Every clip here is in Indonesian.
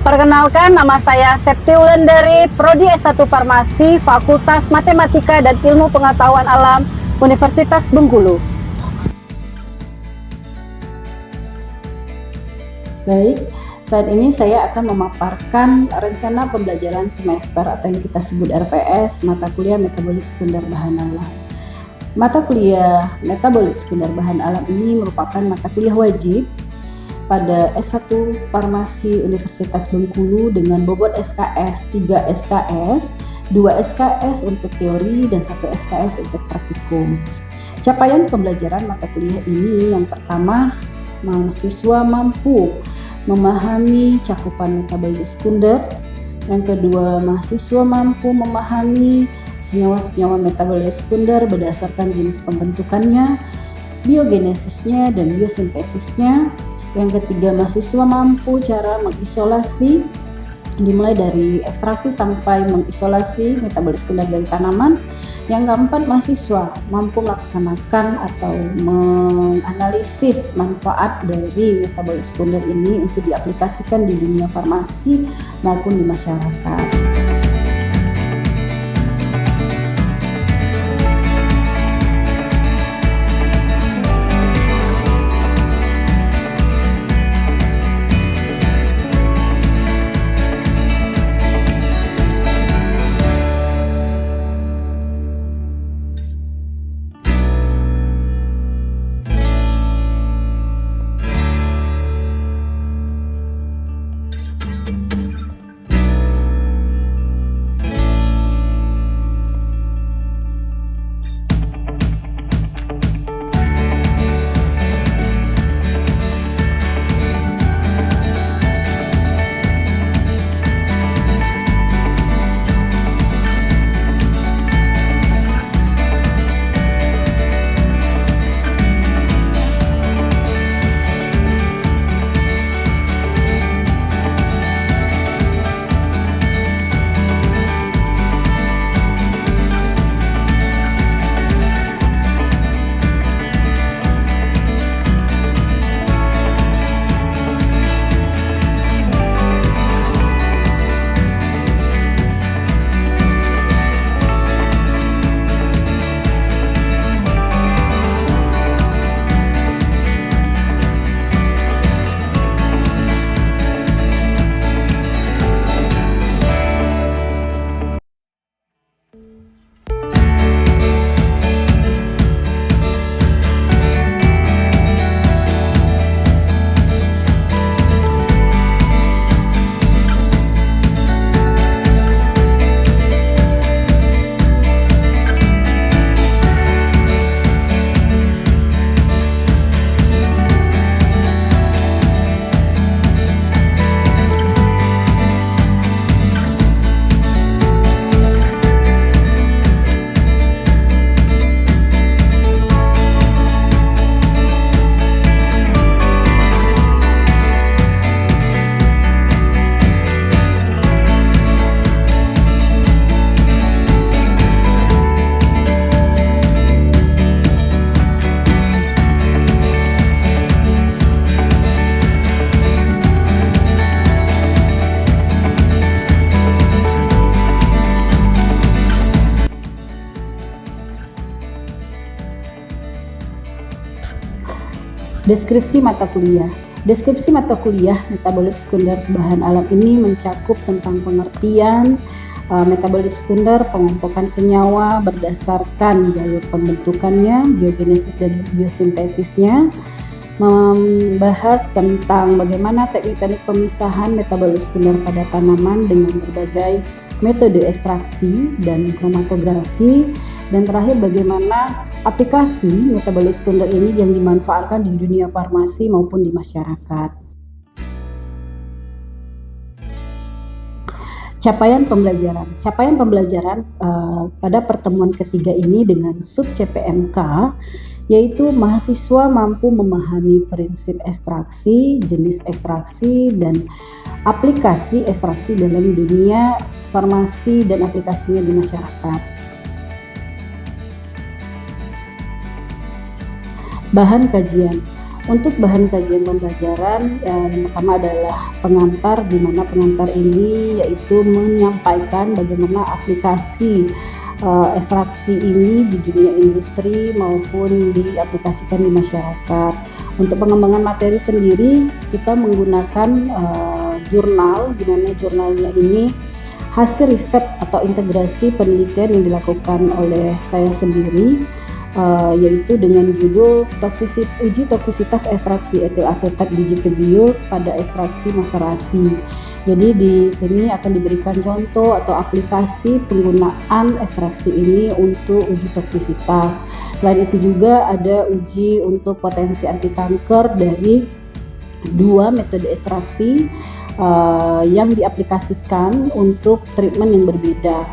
Perkenalkan, nama saya Septi Wulandari, Prodi S1 Farmasi, Fakultas Matematika dan Ilmu Pengetahuan Alam, Universitas Bengkulu. Baik, saat ini saya akan memaparkan rencana pembelajaran semester atau yang kita sebut RPS, mata kuliah Metabolik Sekunder Bahan Alam. Mata kuliah Metabolik Sekunder Bahan Alam ini merupakan mata kuliah wajib pada S1 Farmasi Universitas Bengkulu dengan bobot SKS 3 SKS, 2 SKS untuk teori dan 1 SKS untuk praktikum. Capaian pembelajaran mata kuliah ini yang pertama, mahasiswa mampu memahami cakupan metabolik sekunder. Yang kedua, mahasiswa mampu memahami senyawa-senyawa metabolik sekunder berdasarkan jenis pembentukannya, biogenesisnya dan biosintesisnya. Yang ketiga, mahasiswa mampu cara mengisolasi, dimulai dari ekstraksi sampai mengisolasi metabolik sekunder dari tanaman. Yang keempat, mahasiswa mampu melaksanakan atau menganalisis manfaat dari metabolik sekunder ini untuk diaplikasikan di dunia farmasi maupun di masyarakat. Deskripsi mata kuliah. Deskripsi mata kuliah Metabolik Sekunder Bahan Alam ini mencakup tentang pengertian metabolik sekunder, pengelompokan senyawa berdasarkan jalur pembentukannya, biogenesis dan biosintesisnya, membahas tentang bagaimana teknik-teknik pemisahan metabolik sekunder pada tanaman dengan berbagai metode ekstraksi dan kromatografi, dan terakhir bagaimana aplikasi metabolik sekunder ini yang dimanfaatkan di dunia farmasi maupun di masyarakat. Capaian pembelajaran pada pertemuan ketiga ini dengan sub CPMK yaitu mahasiswa mampu memahami prinsip ekstraksi, jenis ekstraksi, dan aplikasi ekstraksi dalam dunia farmasi dan aplikasinya di masyarakat. Bahan kajian. Untuk bahan kajian pembelajaran, yang pertama adalah pengantar, di mana pengantar ini yaitu menyampaikan bagaimana aplikasi ekstraksi ini di dunia industri maupun diaplikasikan di masyarakat. Untuk pengembangan materi sendiri, kita menggunakan jurnal, di mana jurnalnya ini hasil riset atau integrasi penelitian yang dilakukan oleh saya sendiri, yaitu dengan judul uji toksisitas ekstraksi etil asetat biji kebiur pada ekstraksi maserasi. Jadi di sini akan diberikan contoh atau aplikasi penggunaan ekstraksi ini untuk uji toksisitas. Selain itu juga ada uji untuk potensi anti kanker dari dua metode ekstraksi yang diaplikasikan untuk treatment yang berbeda.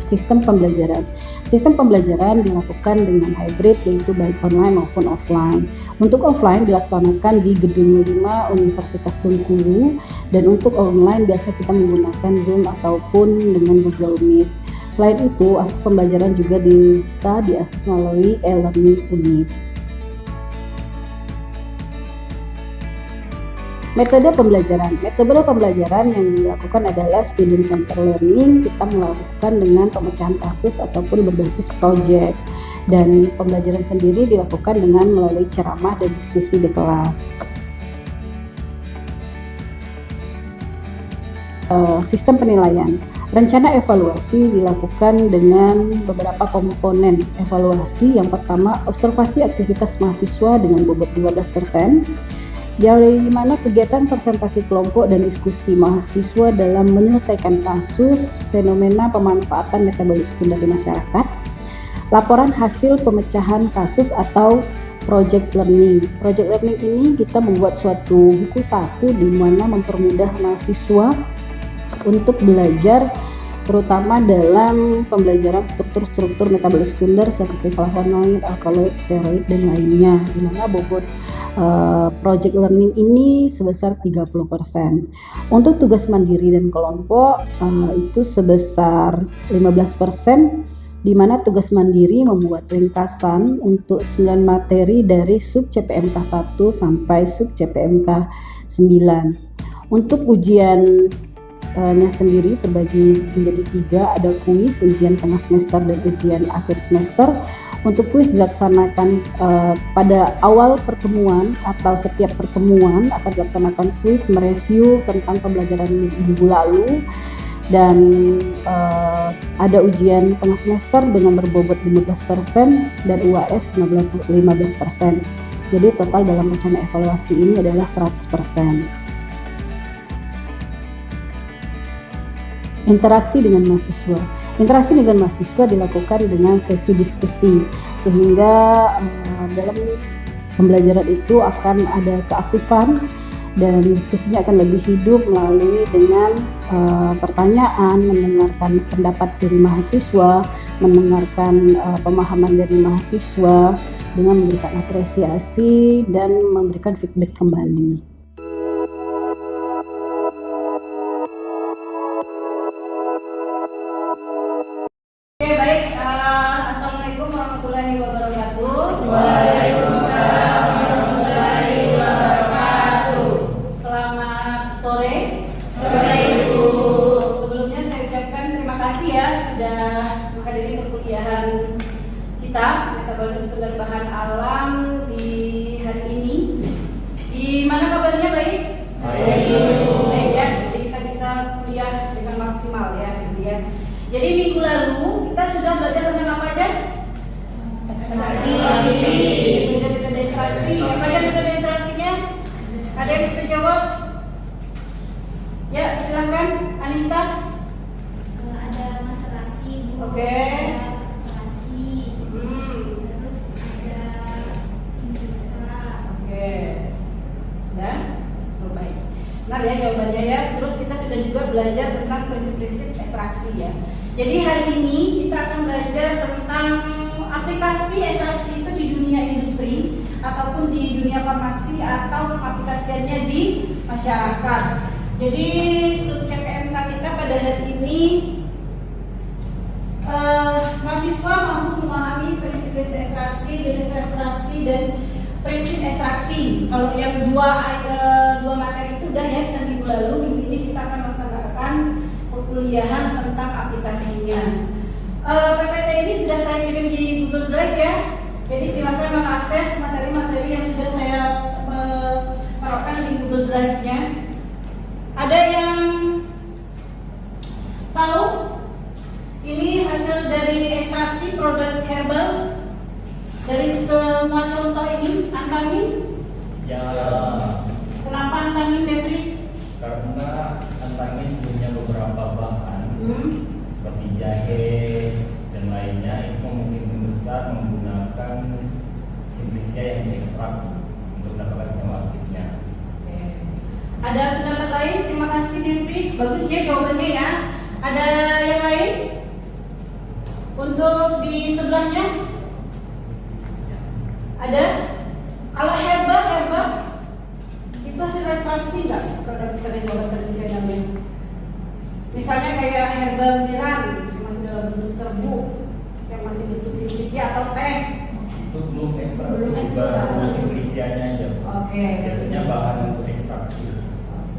Sistem pembelajaran. Sistem pembelajaran dilakukan dengan hybrid, yaitu baik online maupun offline. Untuk offline dilaksanakan di Gedung 5 Universitas Bengkulu, dan untuk online biasa kita menggunakan Zoom ataupun dengan Google Meet. Selain itu, akses pembelajaran juga bisa diakses melalui e-learning unit. Metode pembelajaran yang dilakukan adalah student center learning. Kita melakukan dengan pemecahan kasus ataupun berbasis project, dan pembelajaran sendiri dilakukan dengan melalui ceramah dan diskusi di kelas. Sistem penilaian. Rencana evaluasi dilakukan dengan beberapa komponen evaluasi. Yang pertama, observasi aktivitas mahasiswa dengan bobot 15%. Dari mana kegiatan presentasi kelompok dan diskusi mahasiswa dalam menyelesaikan kasus fenomena pemanfaatan metabolit sekunder di masyarakat. Laporan hasil pemecahan kasus atau project learning. Project learning ini kita membuat suatu buku saku di mana mempermudah mahasiswa untuk belajar, terutama dalam pembelajaran struktur-struktur metabolit sekunder seperti flavonoid, alkaloid, steroid, dan lainnya, di mana bobot project learning ini sebesar 30%. Untuk tugas mandiri dan kelompok itu sebesar 15%, di mana tugas mandiri membuat ringkasan untuk 9 materi dari sub CPMK 1 sampai sub CPMK 9. Untuk ujian sendiri terbagi menjadi 3, ada kuis, ujian tengah semester, dan ujian akhir semester. Untuk kuis dilaksanakan pada awal pertemuan atau setiap pertemuan akan dilaksanakan kuis mereview tentang pembelajaran minggu lalu, dan ada ujian tengah semester dengan berbobot 15% dan UAS 15%. Jadi total dalam rencana evaluasi ini adalah 100%. Interaksi dengan mahasiswa. Interaksi dengan mahasiswa dilakukan dengan sesi diskusi, sehingga dalam pembelajaran itu akan ada keaktifan dan diskusinya akan lebih hidup melalui dengan pertanyaan, mendengarkan pendapat dari mahasiswa, mendengarkan pemahaman dari mahasiswa dengan memberikan apresiasi dan memberikan feedback kembali. Assalamualaikum warahmatullahi wabarakatuh. Waalaikumsalam warahmatullahi wabarakatuh. Selamat sore. Sore Ibu. Sebelumnya saya ucapkan terima kasih ya sudah menghadiri perkuliahan kita metabolit sekunder bahan alam di hari ini. Gimana kabarnya, baik? Baik. Baik ya. Jadi kita bisa kuliah dengan maksimal ya, gitu ya. Jadi minggu lalu kita sudah belajar tentang apa aja? Ekstraksi. Metode ekstraksi. Apa aja metode ekstraksinya? Ada yang bisa jawab? Ya, silakan Anissa. Ada maserasi, Bu. Oke. Ada maserasi. Terus ada indusra. Oke. Dan baik. Nah ya jawabannya ya. Terus kita sudah juga belajar tentang prinsip-prinsip ekstraksi ya. Jadi hari ini kita akan belajar tentang aplikasi ekstraksi itu di dunia industri ataupun di dunia farmasi atau aplikasiannya di masyarakat. Jadi subjek PMK kita pada hari ini mahasiswa mampu memahami prinsip-prinsip ekstraksi, jenis ekstraksi dan prinsip ekstraksi. Kalau yang dua materi itu udah ya kita minggu lalu, minggu ini kita akan melaksanakan perkuliahan tentang aplikasinya. PPT ini sudah saya kirim di Google Drive ya. Jadi silakan mengakses materi-materi yang sudah saya taruhkan di Google Drive-nya. Ada yang tahu ini hasil dari ekstraksi produk herbal dari semua contoh ini? Antangin? Ya. Kenapa antangin, Devri? Karena antangin punya beberapa bahan seperti jahe dan lainnya itu memungkinkan besar menggunakan simplisia yang diekstrak untuk mendapatkan senyawa aktifnya. Ada pendapat lain? Terima kasih Devri. Bagus ya jawabannya ya. Ada yang lain? Untuk di sebelahnya? Ada? Kalau herba itu hasil ekstraksi nggak? Produk dari obat tradisionalnya. Misalnya kayak herba mineral yang masih dalam bentuk serbuk, yang masih bentuk simplisia atau teh. Itu belum ekstraksi, Belum baru ekstraksi. simplisianya aja. Oke. Biasanya bahan untuk ekstraksi.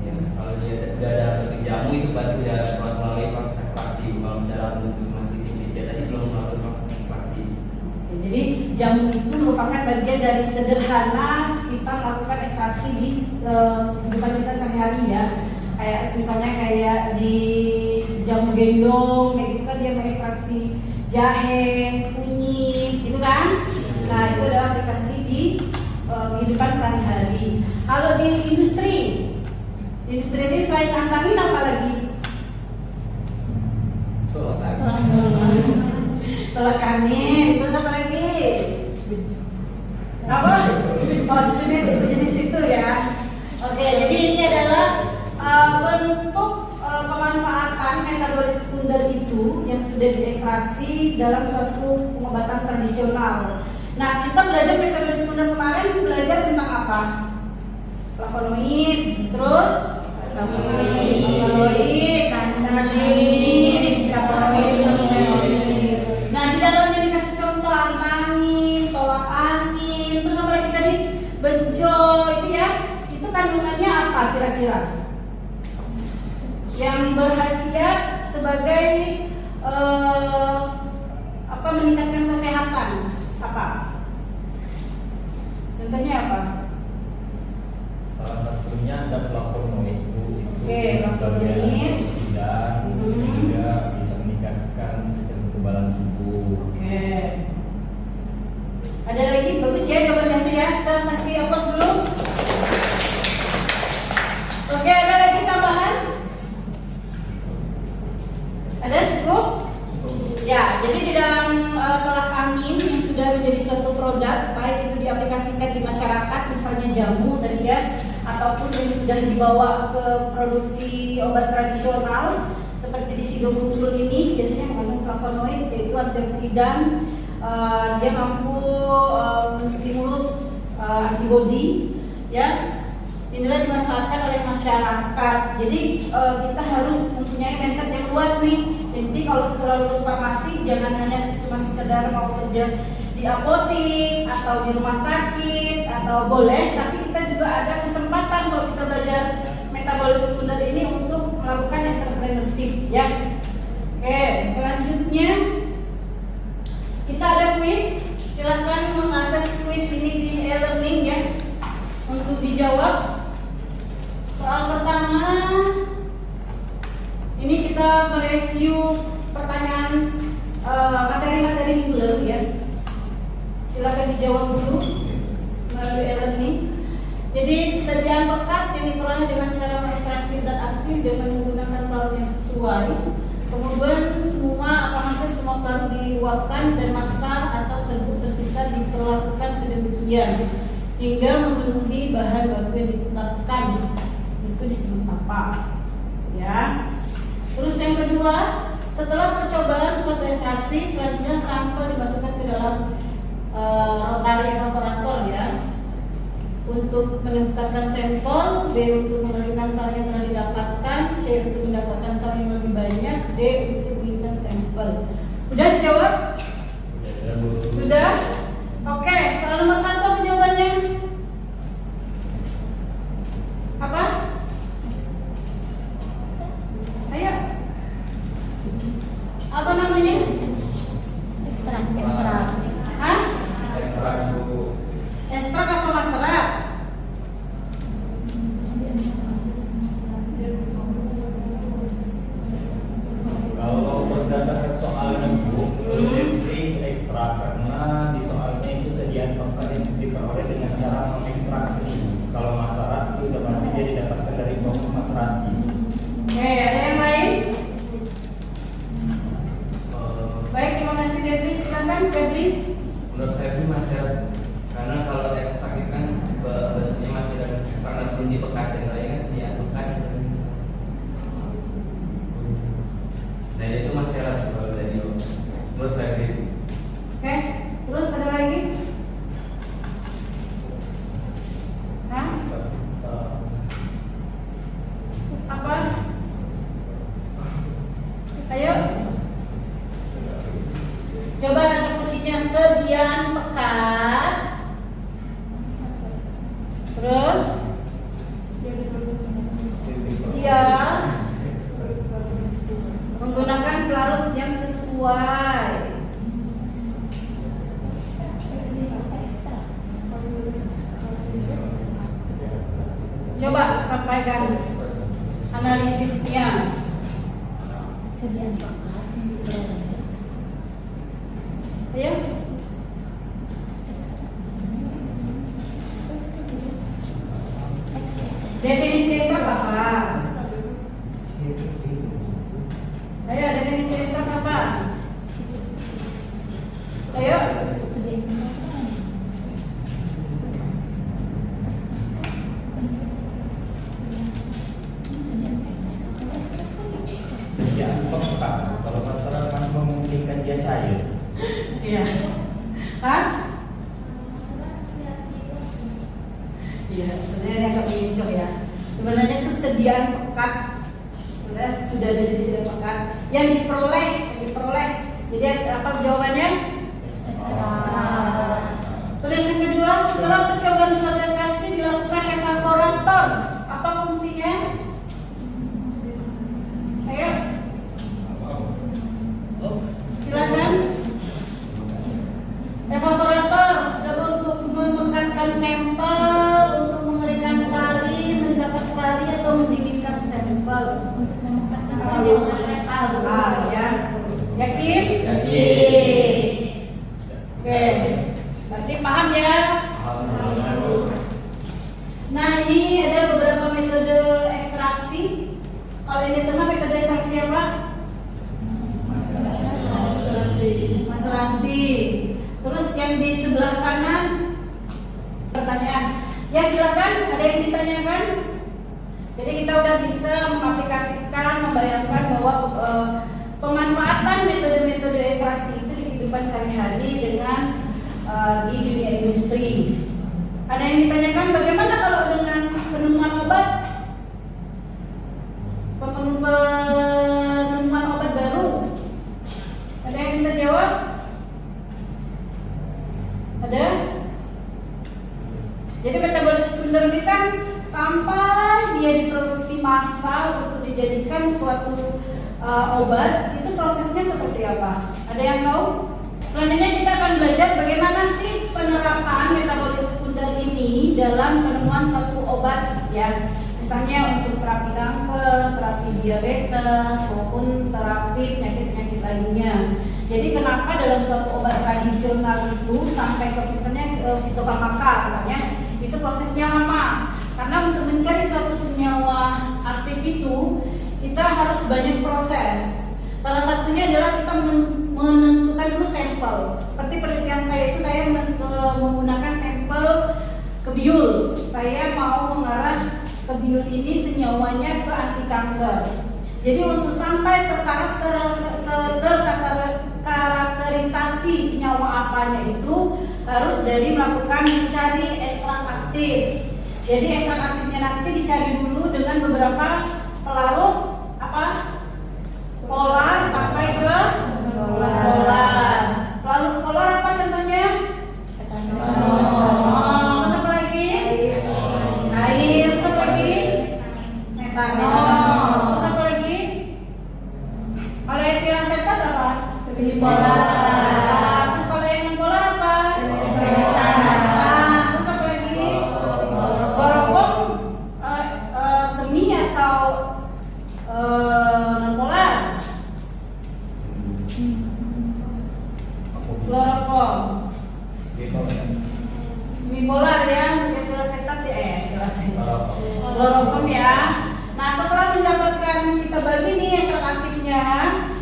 Ya, kalau dia udah ada bentuk jamu itu berarti udah melalui proses ekstraksi. Kalau dalam bentuk masih simplisia tadi belum melalui proses ekstraksi. Oke, jadi jamu itu merupakan bagian dari sederhana kita melakukan ekstraksi di kehidupan kita sehari-hari ya. Kayak misalnya kayak di jamu gendong, kayak gitu kan dia mengekstraksi jahe, kunyit, gitu kan? Nah itu adalah aplikasi di kehidupan sehari-hari. Kalau di industri ini selain antangin apa lagi? Tolak angin, terus apa lagi? Apa? Oh, jenis itu ya. Oke, jadi ini adalah bentuk pemanfaatan metabolit sekunder itu yang sudah diekstraksi dalam suatu pengobatan tradisional. Nah, kita belajar metabolit sekunder kemarin belajar tentang apa? Flavonoid, terus flavonoid, cannabis, nah di dalamnya dikasih contoh antangin, tolak angin, terus apa lagi tadi? Bejo itu ya, itu kandungannya apa kira-kira? Yang berkhasiat sebagai meningkatkan kesehatan apa? Contohnya apa? Salah satunya ada flavonoid itu Oke, sebagai flavonoid. antioksidan sehingga bisa meningkatkan sistem kekebalan tubuh. Oke. Ada lagi? Bagus ya jawabannya ya. Kita kasih aplaus dulu. Oke, ada lagi tambahan? Ada cukup? Ya, jadi di dalam tolak angin yang sudah menjadi suatu produk, baik itu diaplikasikan di masyarakat, misalnya jamu tadi ya, ataupun yang sudah dibawa ke produksi obat tradisional, seperti di Sido Muncul ini, biasanya mengandung flavonoid, yaitu antioksidan. Dia mampu menstimulus antibodi, ya. Inilah dimanfaatkan oleh masyarakat. Jadi kita harus mempunyai mindset yang luas nih. Jadi kalau setelah lulus farmasi jangan hanya cuma sekedar mau kerja di apotek atau di rumah sakit atau boleh, tapi kita juga ada kesempatan kalau kita belajar metabolit sekunder ini untuk melakukan entrepreneurship ya. Oke, selanjutnya kita ada kuis. Silakan mengakses kuis ini di e-learning ya untuk dijawab. Soal pertama, ini kita mereview pertanyaan materi-materi minggu lalu ya. Silakan dijawab dulu melalui e-learning. Jadi sediaan pekat yang diperoleh dengan cara mengekstraksi zat aktif dengan menggunakan pelarut yang sesuai. Kemudian semua atau hampir semua pelarut diuapkan dan massa atau serbuk tersisa diperlakukan sedemikian hingga memenuhi bahan baku yang ditetapkan. Itu disebut apa? Ya. kedua, setelah percobaan suatu ekstraksi, selanjutnya sampel dimasukkan ke dalam rotary evaporator ya, untuk menempatkan sampel, B untuk mengalirkan sari yang telah didapatkan, C untuk mendapatkan sari yang lebih banyak, D untuk mengirimkan sampel. Udah dijawab? Sudah? Oke, soal nomor 1 apa jawabannya? Apa? Ayo. Apa namanya? Ekstrak. Hah? Ekstrak Bu. Ekstrak apa maserat? Kalau berdasarkan soalnya Bu, lebih ekstrak karena di soalnya itu sediaan pekat yang diperoleh dengan cara mengekstraksi. Kalau masyarakat itu udah pasti dia didapatkan dari proses maserasi. Oke, ada yang lain? Eh, Baik, terima kasih Febri. Silakan Febri. Menurut saya itu masih karena kalau ekstrak itu kan bentuknya masih ada ekstrak dan belum dipekatin lagi kan sediaan pekat. Nah itu masih ada kalau dari menurut saya itu. Oke, terus ada lagi? Hah? Terus apa? Ayo. Coba kata kuncinya sediaan pekat. Terus? Iya. Menggunakan pelarut yang sesuai. Coba sampaikan analisisnya. Sediaan pekat yang diperoleh. Ayo. Definisi ekstrak apa? Ayo, definisi ekstrak apa? Ayo. Sediaan pekat, kalau masyarakat masih memungkinkan dia cair. Iya. Hah? Iya, sebenarnya agak mengecoh ya. Sebenarnya itu sediaan pekat. Sebenarnya sudah ada di sediaan pekat yang diperoleh. Jadi apa jawabannya? Tulis yang kedua, setelah percobaan suatu ekstraksi dilakukan evaporator. Apa fungsinya? Ayo. Silakan. Evaporator untuk memekatkan sampel, untuk mengeringkan sari, mendapat sari atau mendinginkan sampel. Untuk memekatkan sampel. Ya. Yakin? Yakin. Oke. Berarti paham ya? Nah, ini ada beberapa metode ekstraksi. Kalau ini tengah metode ekstraksi apa? Maserasi. Terus yang di sebelah kanan pertanyaan. Ya silakan, ada yang ditanyakan? Jadi kita udah bisa mengaplikasikan, membayangkan bahwa pemanfaatan metode-metode ekstraksi itu di kehidupan sehari-hari dengan di dunia industri. Ada yang ditanyakan bagaimana kalau dengan penemuan obat? Penemuan obat baru? Ada yang bisa jawab? Ada? Jadi metabolis sekunder ini kan sampai dia diproduksi massal untuk dijadikan suatu obat, itu prosesnya seperti apa? Ada yang tahu? Selanjutnya kita akan belajar bagaimana sih penerapan metabolis sekunder ini dalam penemuan suatu obat ya. Misalnya untuk terapi kanker, terapi diabetes, maupun terapi penyakit-penyakit lainnya. Jadi kenapa dalam suatu obat tradisional itu sampai ke misalnya fitofarmaka misalnya itu prosesnya lama. Karena untuk mencari suatu senyawa aktif itu kita harus banyak proses. Salah satunya adalah kita menentukan dulu sampel. Seperti penelitian saya itu saya menggunakan sampel kebiul. Saya mau mengarah kebiul ini senyawanya ke anti kanker. Jadi untuk sampai terkarakterisasi senyawa apanya itu harus dari melakukan mencari ekstrak aktif. Jadi ekstrak aktifnya nanti dicari dulu dengan beberapa pelarut polar sampai ke polar. Pelarut polar apa contohnya? Terus apa lagi? Air. Terus apa lagi? Metanol. Terus apa lagi? Kalau etil asetat apa? Semipolar. Terus kalau yang non polar apa? Heksan. Terus apa lagi? Klorofom semi atau non polar? Klorofom semipolar yang etil asetat klorofom ya. Nah, setelah mendapatkan kita bagi nih ekstrak aktifnya,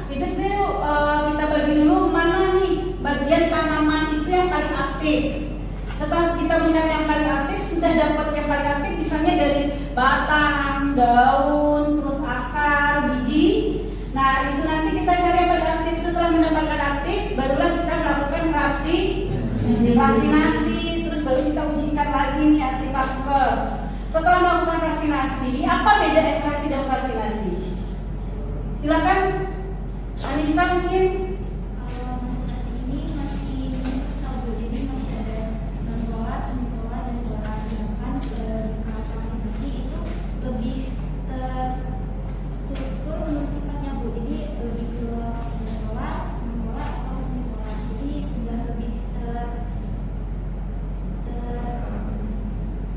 itu kita bagi dulu mana nih bagian tanaman itu yang paling aktif. Setelah kita mencari yang paling aktif, sudah dapat yang paling aktif misalnya dari batang, daun, terus akar, biji. Nah, itu nanti kita cari yang paling aktif. Setelah mendapatkan aktif, barulah kita melakukan vaksinasi, terus baru kita ujikan lagi nih anti kanker. Setelah melakukan vaksinasi, apa beda ekstraksi dan vaksinasi? Silakan, Anissa mungkin. Kalau vaksinasi ini masih selalu, jadi masih ada non polar, semi polar, dan polar. Sedangkan kalau vaksinasi itu lebih terstruktur menurut sifatnya Bu. Jadi lebih ke non polar, atau semi polar. Jadi sudah lebih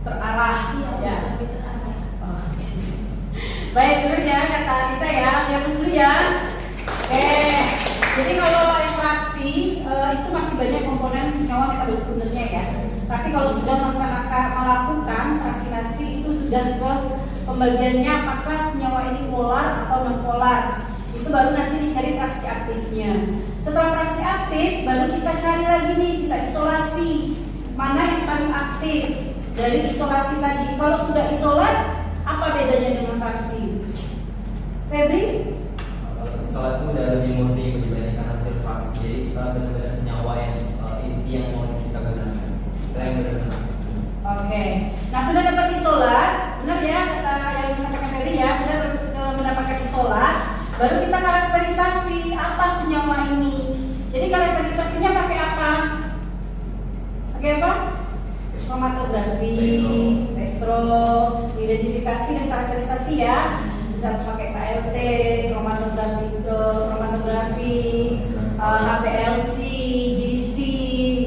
Terarah. iya, lebih terarah. Oke. Baik, benar ya kata Anissa ya. Hapus dulu ya. Oke. Jadi kalau ekstraksi itu masih banyak komponen senyawa metabolis sebenarnya ya. Tapi kalau sudah melakukan vaksinasi itu sudah ke pembagiannya apakah senyawa ini polar atau non polar. Itu baru nanti dicari fraksi aktifnya. Setelah fraksi aktif, baru kita cari lagi nih, kita isolasi mana yang paling aktif. Dari isolasi tadi, kalau sudah isolat, apa bedanya dengan fraksi? Febri? Isolat itu udah lebih murni dibandingkan hasil fraksi. Jadi isolat benar-benar senyawa yang inti yang mau kita gunakan. Itu yang benar-benar. Oke. Nah, sudah dapat isolat, benar ya kata yang disampaikan Febri ya, sudah mendapatkan isolat, baru kita karakterisasi apa senyawa ini. Jadi karakterisasinya pakai apa? Pakai apa? Kromatografi, spektro, identifikasi dan karakterisasi ya. Bisa pakai KLT, kromatografi, HPLC, GC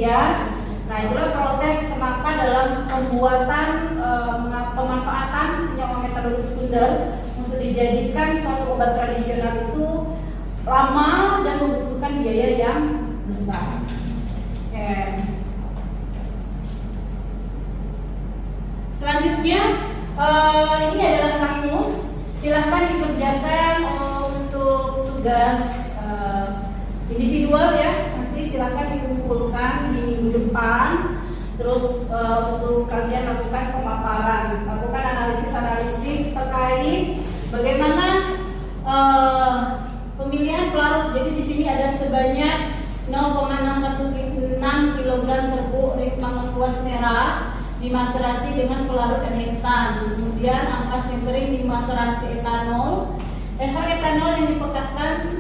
ya. Nah, itulah proses kenapa dalam pembuatan pemanfaatan senyawa metabolis sekunder untuk dijadikan suatu obat tradisional itu lama dan membutuhkan biaya yang besar. Oke. Selanjutnya ini adalah kasus. Silahkan dikerjakan untuk tugas individual ya. Nanti silahkan dikumpulkan di minggu depan. Terus untuk kalian lakukan pemaparan, lakukan analisis terkait bagaimana pemilihan pelarut. Jadi di sini ada sebanyak 0,616 kg serbuk mangan kuas merah dimaserasi dengan pelarut heksan. Kemudian ampas yang kering dimaserasi etanol. Ekstrak etanol yang dipekatkan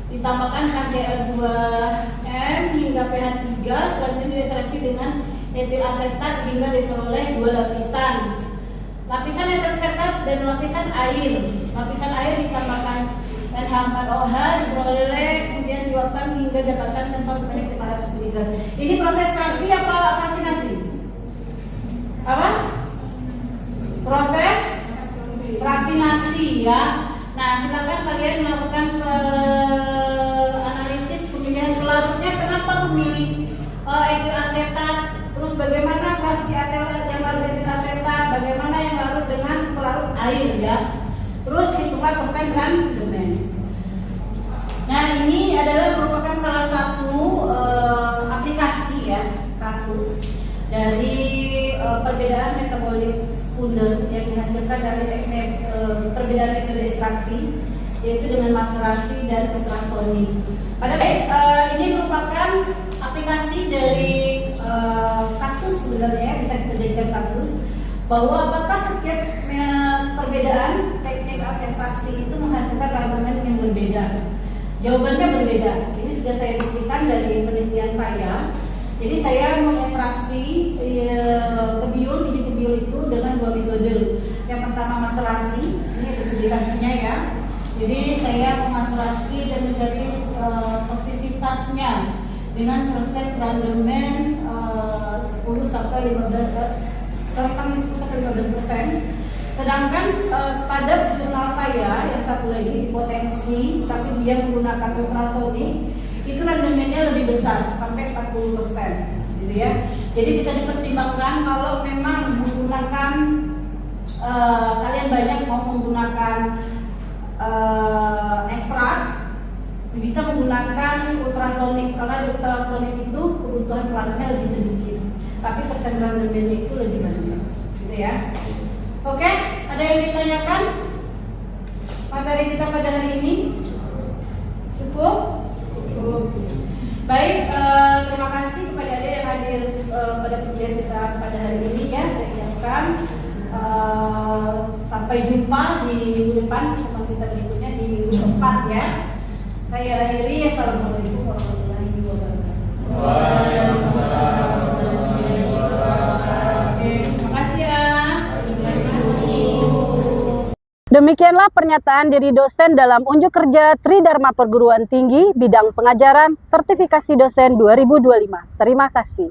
ditambahkan HCl2M hingga pH 3. Selanjutnya dimaserasi dengan etil asetat hingga diperoleh 2 lapisan. Lapisan etil asetat dan lapisan air. Lapisan air ditambahkan NH4OH diperoleh, kemudian diuapkan hingga dapatkan kental sebanyak 500 mg. Ini proses fraksi apa vaksinasi? Apa? Proses vaksinasi ya. Nah, silakan kalian melakukan analisis pemilihan pelarutnya. Kenapa memilih etil asetat? Terus bagaimana fraksi etil yang larut etil asetat? Bagaimana yang larut dengan pelarut air ya? Terus hitunglah persen dan domain. Nah, ini adalah merupakan salah satu aplikasi ya, kasus dari perbedaan metabolik sekunder yang dihasilkan menghasilkan dari perbedaan metode ekstraksi, yaitu dengan maserasi dan ultrasonik. Ini merupakan aplikasi dari kasus sebenarnya, bisa kita jadikan kasus bahwa apakah setiap perbedaan teknik ekstraksi itu menghasilkan randomen yang berbeda. Jawabannya berbeda. Ini sudah saya buktikan dari penelitian saya. Jadi saya mengekstraksi biji kebiol itu dengan 2 metode. Yang pertama maserasi, ini ada publikasinya ya. Jadi saya memaserasi dan mencari toksisitasnya dengan persen randomen 10 sampai 15%. Sedangkan pada jurnal saya yang satu lagi hipotensi, tapi dia menggunakan ultrasonik, itu randomennya lebih besar sampai 40%, gitu ya. Jadi bisa dipertimbangkan kalau memang menggunakan kalian banyak mau menggunakan ekstrak, bisa menggunakan ultrasonik karena di ultrasonik itu kebutuhan perannya lebih sedikit, tapi persen randomennya itu lebih banyak, gitu ya. Oke, ada yang ditanyakan? Materi kita pada hari ini cukup? Cukup. Baik, terima kasih kepada adik yang hadir pada pengajian kita pada hari ini ya. Saya ucapkan sampai jumpa di minggu depan bersama kita berikutnya di minggu keempat ya. Saya akhiri, assalamualaikum warahmatullahi wabarakatuh. Waalaikumsalam. Oke, terima kasih ya. Demikianlah pernyataan dari dosen dalam unjuk kerja Tridharma Perguruan Tinggi bidang pengajaran sertifikasi dosen 2025. Terima kasih.